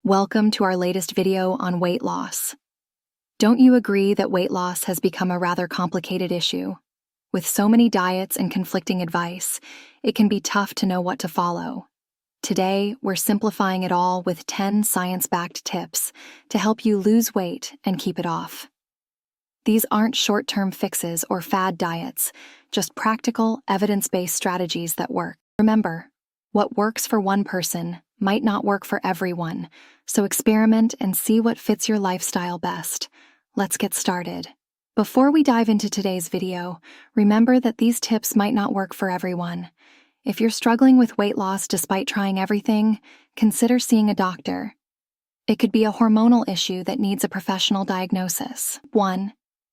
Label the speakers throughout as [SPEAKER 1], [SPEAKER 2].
[SPEAKER 1] Welcome to our latest video on weight loss. Don't you agree that weight loss has become a rather complicated issue? With so many diets and conflicting advice, it can be tough to know what to follow. Today, we're simplifying it all with 10 science-backed tips to help you lose weight and keep it off. These aren't short-term fixes or fad diets, just practical, evidence-based strategies that work. Remember, what works for one person might not work for everyone, so experiment and see what fits your lifestyle best. Let's get started. Before we dive into today's video, remember that these tips might not work for everyone. If you're struggling with weight loss despite trying everything, consider seeing a doctor. It could be a hormonal issue that needs a professional diagnosis. 1.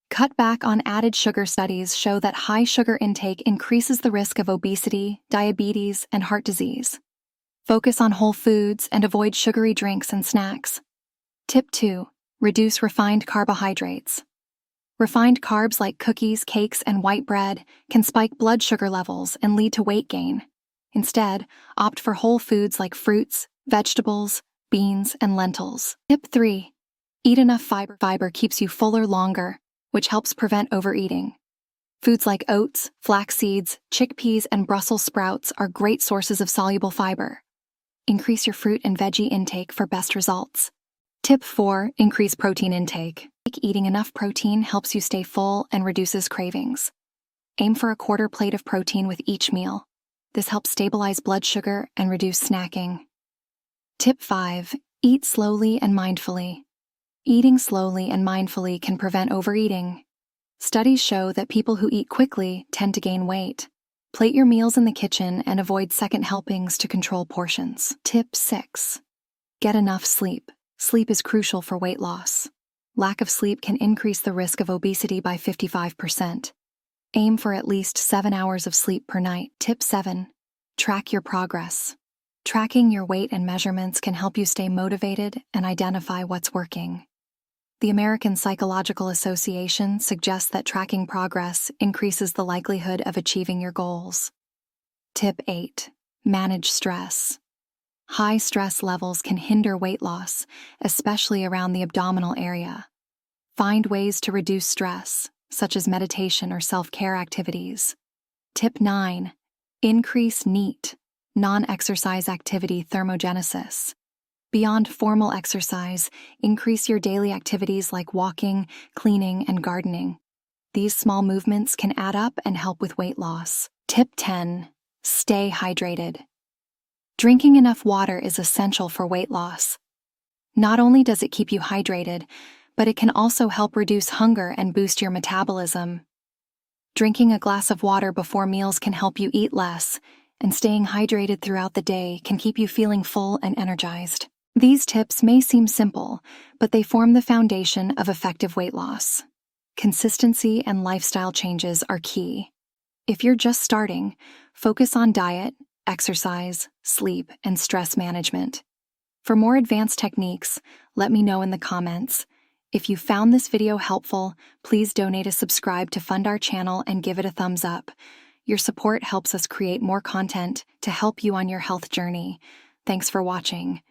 [SPEAKER 1] Cut back on added sugar. Studies show that high sugar intake increases the risk of obesity, diabetes, and heart disease. Focus on whole foods and avoid sugary drinks and snacks. Tip 2. Reduce refined carbohydrates. Refined carbs like cookies, cakes, and white bread can spike blood sugar levels and lead to weight gain. Instead, opt for whole foods like fruits, vegetables, beans, and lentils. Tip 3. Eat enough fiber. Fiber keeps you fuller longer, which helps prevent overeating. Foods like oats, flax seeds, chickpeas, and Brussels sprouts are great sources of soluble fiber. Increase your fruit and veggie intake for best results. Tip 4. Increase protein intake. Eating enough protein helps you stay full and reduces cravings. Aim for a quarter plate of protein with each meal. This helps stabilize blood sugar and reduce snacking. Tip 5. Eat slowly and mindfully. Eating slowly and mindfully can prevent overeating. Studies show that people who eat quickly tend to gain weight. Plate your meals in the kitchen and avoid second helpings to control portions. Tip 6. Get enough sleep. Sleep is crucial for weight loss. Lack of sleep can increase the risk of obesity by 55%. Aim for at least 7 hours of sleep per night. Tip 7. Track your progress. Tracking your weight and measurements can help you stay motivated and identify what's working. The American Psychological Association suggests that tracking progress increases the likelihood of achieving your goals. Tip 8. Manage stress. High stress levels can hinder weight loss, especially around the abdominal area. Find ways to reduce stress, such as meditation or self-care activities. Tip 9. Increase NEAT, non-exercise activity thermogenesis. Beyond formal exercise, increase your daily activities like walking, cleaning, and gardening. These small movements can add up and help with weight loss. Tip 10. Stay hydrated. Drinking enough water is essential for weight loss. Not only does it keep you hydrated, but it can also help reduce hunger and boost your metabolism. Drinking a glass of water before meals can help you eat less, and staying hydrated throughout the day can keep you feeling full and energized. These tips may seem simple, but they form the foundation of effective weight loss. Consistency and lifestyle changes are key. If you're just starting, focus on diet, exercise, sleep, and stress management. For more advanced techniques, let me know in the comments. If you found this video helpful, please donate a subscribe to fund our channel and give it a thumbs up. Your support helps us create more content to help you on your health journey. Thanks for watching.